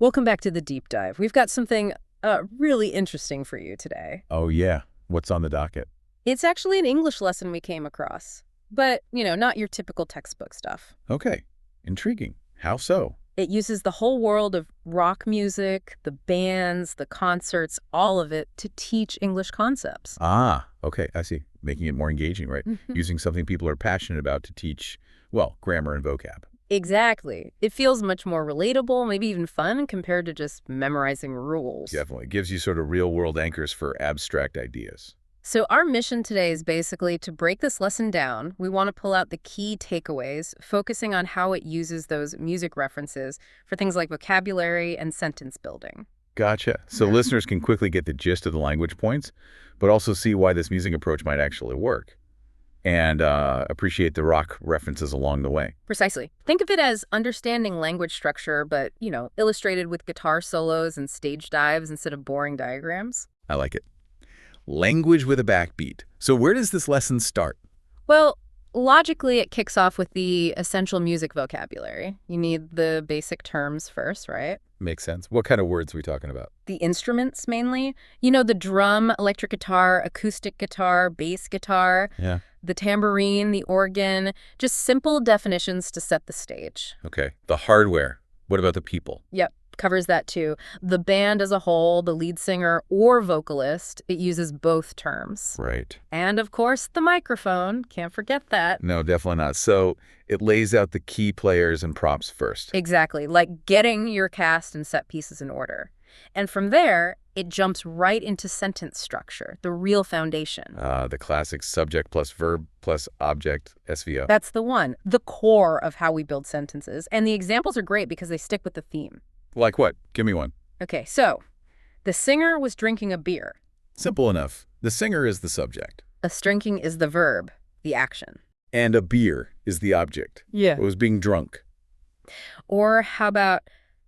Welcome back to the deep dive. We've got something really interesting for you today. Oh, yeah. What's on the docket? It's actually an English lesson we came across, but, not your typical textbook stuff. Okay. Intriguing. How so? It uses the whole world of rock music, the bands, the concerts, all of it to teach English concepts. Ah, okay. I see. Making it more engaging, right? Mhm. Using something people are passionate about to teach, well, grammar and vocab. Exactly. It feels much more relatable, maybe even fun compared to just memorizing rules. Definitely. Gives you sort of real-world anchors for abstract ideas. So our mission today is basically to break this lesson down. We want to pull out the key takeaways, focusing on how it uses those music references for things like vocabulary and sentence building. Gotcha. So listeners can quickly get the gist of the language points, but also see why this music approach might actually work. And appreciate the rock references along the way. Precisely. Think of it as understanding language structure, but, illustrated with guitar solos and stage dives instead of boring diagrams. I like it. Language with a backbeat. So where does this lesson start? Well, logically, it kicks off with the essential music vocabulary. You need the basic terms first, right? Makes sense. What kind of words are we talking about? The instruments mainly. The drum, electric guitar, acoustic guitar, bass guitar, Yeah. the tambourine, the organ, just simple definitions to set the stage. Okay. The hardware. What about the people? Yep, covers that too. The band as a whole, the lead singer or vocalist, it uses both terms. Right. And of course, the microphone, can't forget that. No, definitely not. So it lays out the key players and props first. Exactly, like getting your cast and set pieces in order. And from there, it jumps right into sentence structure, the real foundation. The classic subject plus verb plus object, SVO. That's the one, the core of how we build sentences. And the examples are great because they stick with the theme. Like what? Give me one. Okay, so the singer was drinking a beer. Simple enough. The singer is the subject. A drinking is the verb, the action. And a beer is the object. Yeah. It was being drunk. Or how about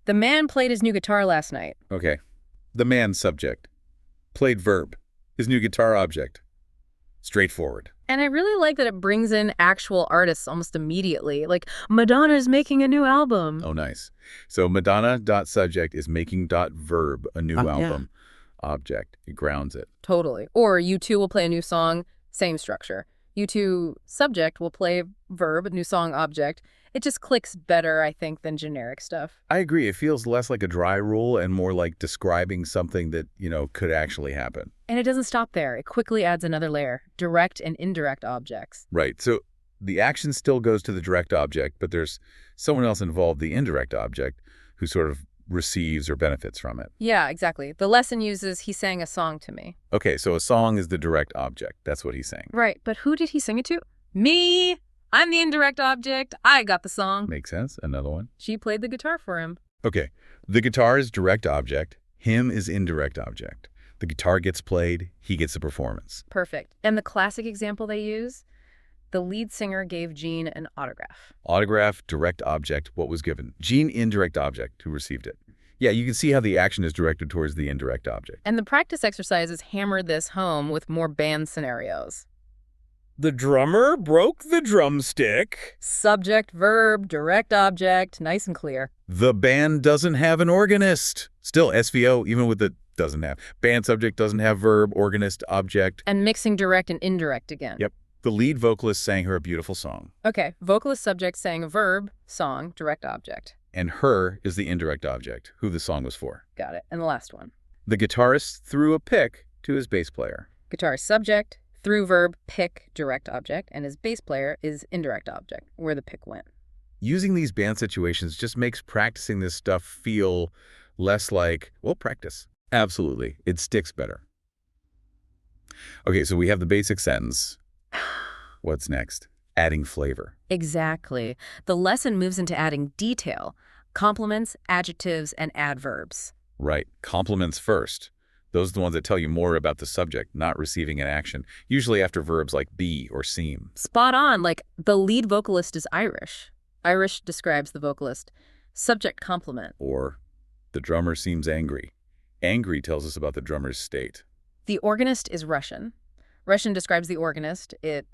the man played his new guitar last night? Okay. The man subject. Played verb. His new guitar object. Straightforward. And I really like that it brings in actual artists almost immediately. Like, Madonna's making a new album. Oh, nice. So Madonna.subject is making.verb, a new album. Object. It grounds it. Totally. Or U2 will play a new song, same structure. U2 subject will play verb, new song object. It just clicks better, I think, than generic stuff. I agree. It feels less like a dry rule and more like describing something that, could actually happen. And it doesn't stop there. It quickly adds another layer, direct and indirect objects. Right. So the action still goes to the direct object, but there's someone else involved, the indirect object, who sort of receives or benefits from it. Yeah, exactly. The lesson uses, he sang a song to me. Okay, so a song is the direct object. That's what he's saying. Right, but who did he sing it to? Me! I'm the indirect object. I got the song. Makes sense. Another one. She played the guitar for him. Okay, the guitar is direct object. Him is indirect object. The guitar gets played. He gets the performance. Perfect. And the classic example they use? The lead singer gave Gene an autograph. Autograph, direct object, what was given. Gene, indirect object, who received it. Yeah, you can see how the action is directed towards the indirect object. And the practice exercises hammer this home with more band scenarios. The drummer broke the drumstick. Subject, verb, direct object, nice and clear. The band doesn't have an organist. Still SVO, even with the doesn't have. Band subject doesn't have verb, organist, object. And mixing direct and indirect again. Yep. The lead vocalist sang her a beautiful song. Okay, vocalist subject sang a verb, song, direct object. And her is the indirect object, who the song was for. Got it. And the last one. The guitarist threw a pick to his bass player. Guitarist subject, through verb, pick, direct object, and his bass player is indirect object, where the pick went. Using these band situations just makes practicing this stuff feel less like, well, practice. Absolutely. It sticks better. Okay, so we have the basic sentence. What's next? Adding flavor. Exactly. The lesson moves into adding detail, complements, adjectives, and adverbs. Right. Complements first. Those are the ones that tell you more about the subject, not receiving an action, usually after verbs like be or seem. Spot on, like the lead vocalist is Irish. Irish describes the vocalist. Subject complement. Or the drummer seems angry. Angry tells us about the drummer's state. The organist is Russian. Russian describes the organist. It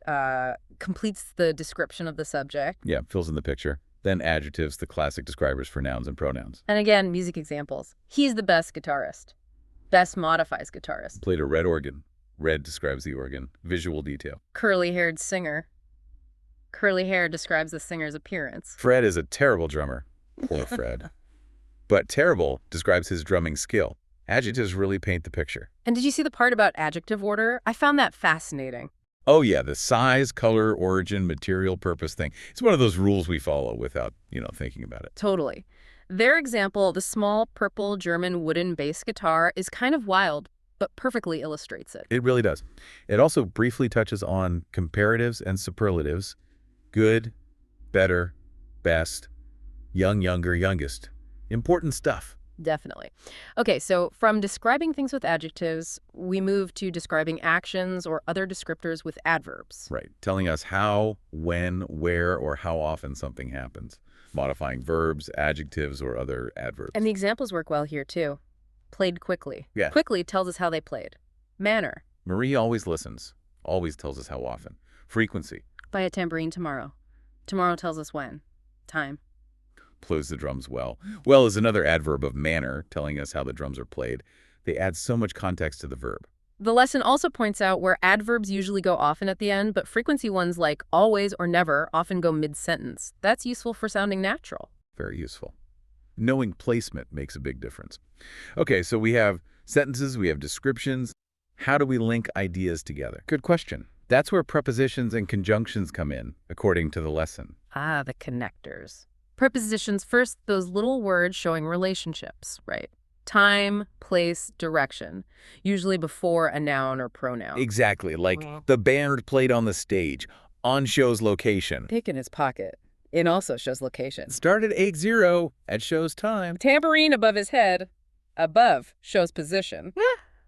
completes the description of the subject. Yeah, fills in the picture. Then adjectives, the classic describers for nouns and pronouns. And again, music examples. He's the best guitarist. Best modifies guitarist. Played a red organ. Red describes the organ. Visual detail. Curly-haired singer. Curly hair describes the singer's appearance. Fred is a terrible drummer. Poor Fred. But terrible describes his drumming skill. Adjectives really paint the picture. And did you see the part about adjective order? I found that fascinating. Oh yeah, the size, color, origin, material, purpose thing. It's one of those rules we follow without, thinking about it. Totally. Their example, the small purple German wooden bass guitar, is kind of wild, but perfectly illustrates it. It really does. It also briefly touches on comparatives and superlatives. Good, better, best, young, younger, youngest. Important stuff. Definitely. Okay, so from describing things with adjectives, we move to describing actions or other descriptors with adverbs. Right. Telling us how, when, where, or how often something happens. Modifying verbs, adjectives, or other adverbs. And the examples work well here, too. Played quickly. Yeah. Quickly tells us how they played. Manner. Marie always listens. Always tells us how often. Frequency. Buy a tambourine tomorrow. Tomorrow tells us when. Time. Plays the drums well. Well is another adverb of manner, telling us how the drums are played. They add so much context to the verb. The lesson also points out where adverbs usually go often at the end, but frequency ones like always or never often go mid-sentence. That's useful for sounding natural. Very useful. Knowing placement makes a big difference. Okay, so we have sentences, we have descriptions. How do we link ideas together? Good question. That's where prepositions and conjunctions come in, according to the lesson. Ah, the connectors. Prepositions first, those little words showing relationships, right? Time, place, direction, usually before a noun or pronoun. Exactly, like the band played on the stage, on show's location. Pick in his pocket. It also shows location. Started at 8-0 at show's time. Tambourine above his head. Above shows position.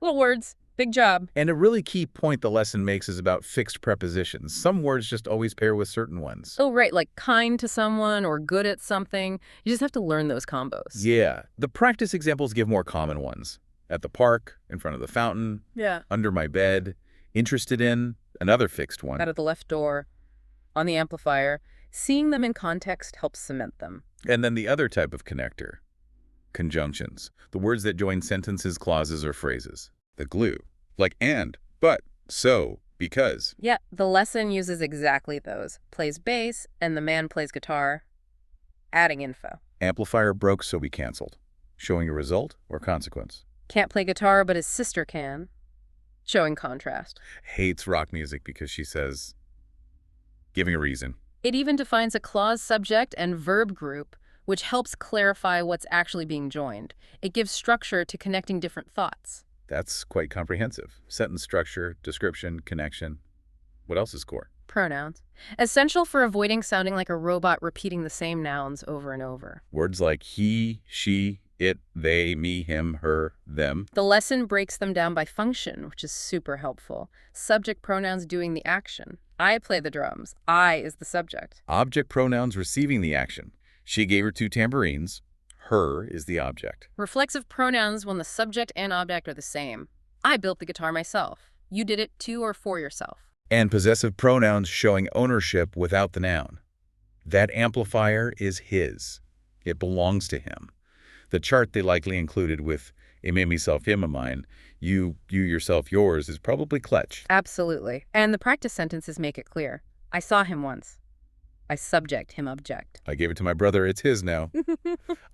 Little words. Big job. And a really key point the lesson makes is about fixed prepositions. Some words just always pair with certain ones. Oh, right, like kind to someone or good at something. You just have to learn those combos. Yeah. The practice examples give more common ones. At the park, in front of the fountain, Yeah. under my bed, interested in, another fixed one. Out of the left door, on the amplifier. Seeing them in context helps cement them. And then the other type of connector, conjunctions. The words that join sentences, clauses, or phrases. The glue. Like and, but, so, because. Yeah, the lesson uses exactly those. Plays bass, and the man plays guitar. Adding info. Amplifier broke, so we canceled. Showing a result or consequence. Can't play guitar, but his sister can. Showing contrast. Hates rock music because she says, giving a reason. It even defines a clause, subject, and verb group, which helps clarify what's actually being joined. It gives structure to connecting different thoughts. That's quite comprehensive. Sentence structure, description, connection. What else is core? Pronouns. Essential for avoiding sounding like a robot repeating the same nouns over and over. Words like he, she, it, they, me, him, her, them. The lesson breaks them down by function, which is super helpful. Subject pronouns doing the action. I play the drums. I is the subject. Object pronouns receiving the action. She gave her 2 tambourines. Her is the object. Reflexive pronouns when the subject and object are the same. I built the guitar myself. You did it to or for yourself. And possessive pronouns showing ownership without the noun. That amplifier is his. It belongs to him. The chart they likely included with "it made me self him of mine," you yourself yours, is probably clutch. Absolutely. And the practice sentences make it clear. I saw him once. I subject him object. I gave it to my brother, it's his now.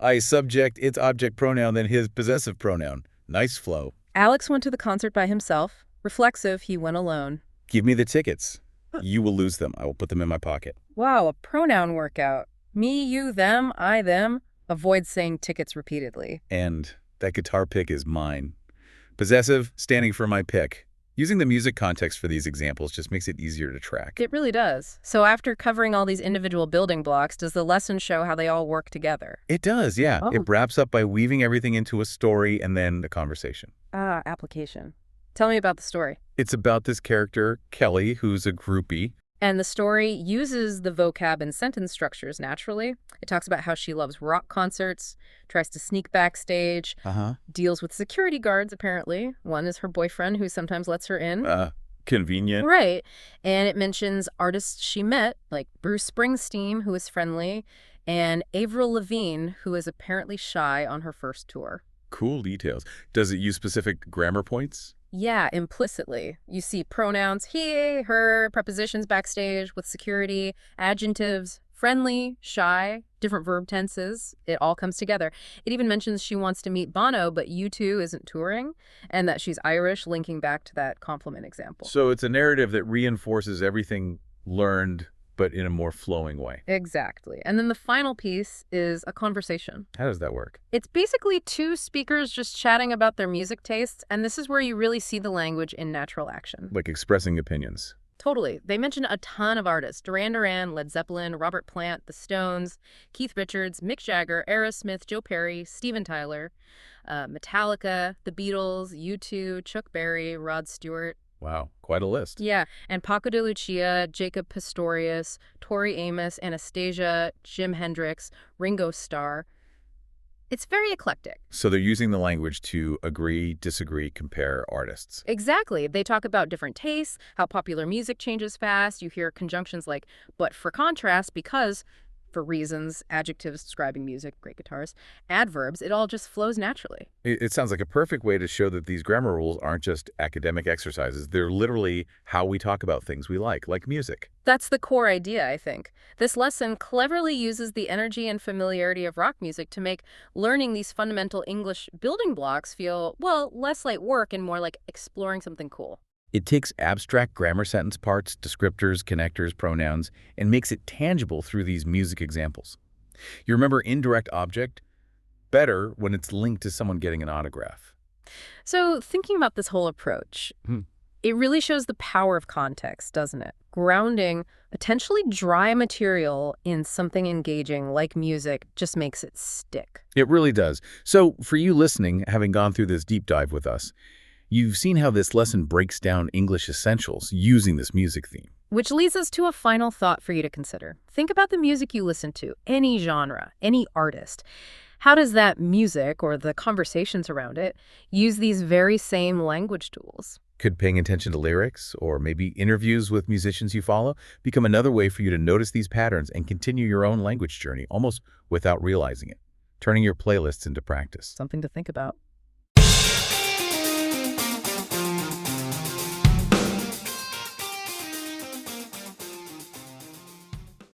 I subject its object pronoun, then his possessive pronoun. Nice flow. Alex went to the concert by himself. Reflexive, he went alone. Give me the tickets. You will lose them. I will put them in my pocket. Wow, a pronoun workout. Me, you, them, I, them. Avoid saying tickets repeatedly. And that guitar pick is mine. Possessive, standing for my pick. Using the music context for these examples just makes it easier to track. It really does. So after covering all these individual building blocks, does the lesson show how they all work together? It does, yeah. Oh. It wraps up by weaving everything into a story and then a conversation. Ah, application. Tell me about the story. It's about this character, Kelly, who's a groupie. And the story uses the vocab and sentence structures naturally. It talks about how she loves rock concerts, tries to sneak backstage, deals with security guards, apparently. One is her boyfriend, who sometimes lets her in. Convenient. Right. And it mentions artists she met, like Bruce Springsteen, who is friendly, and Avril Lavigne, who is apparently shy on her first tour. Cool details. Does it use specific grammar points? Yeah, implicitly. You see pronouns he, her, prepositions backstage with security, adjectives, friendly, shy, different verb tenses. It all comes together. It even mentions she wants to meet Bono, but U2 isn't touring, and that she's Irish, linking back to that compliment example. So it's a narrative that reinforces everything learned, but in a more flowing way. Exactly. And then the final piece is a conversation. How does that work? It's basically two speakers just chatting about their music tastes, and this is where you really see the language in natural action. Like expressing opinions. Totally. They mention a ton of artists: Duran Duran, Led Zeppelin, Robert Plant, The Stones, Keith Richards, Mick Jagger, Aerosmith, Joe Perry, Steven Tyler, Metallica, The Beatles, U2, Chuck Berry, Rod Stewart. Wow, quite a list. Yeah, and Paco de Lucia, Jacob Pastorius, Tori Amos, Anastasia, Jim Hendrix, Ringo Starr. It's very eclectic. So they're using the language to agree, disagree, compare artists. Exactly. They talk about different tastes, how popular music changes fast. You hear conjunctions like, but for contrast, because, for reasons, adjectives describing music, great guitars, adverbs, it all just flows naturally. It sounds like a perfect way to show that these grammar rules aren't just academic exercises. They're literally how we talk about things we like music. That's the core idea, I think. This lesson cleverly uses the energy and familiarity of rock music to make learning these fundamental English building blocks feel, well, less like work and more like exploring something cool. It takes abstract grammar sentence parts, descriptors, connectors, pronouns, and makes it tangible through these music examples. You remember indirect object? Better when it's linked to someone getting an autograph. So thinking about this whole approach, it really shows the power of context, doesn't it? Grounding potentially dry material in something engaging like music just makes it stick. It really does. So for you listening, having gone through this deep dive with us, you've seen how this lesson breaks down English essentials using this music theme. Which leads us to a final thought for you to consider. Think about the music you listen to, any genre, any artist. How does that music, or the conversations around it, use these very same language tools? Could paying attention to lyrics, or maybe interviews with musicians you follow, become another way for you to notice these patterns and continue your own language journey almost without realizing it, turning your playlists into practice. Something to think about.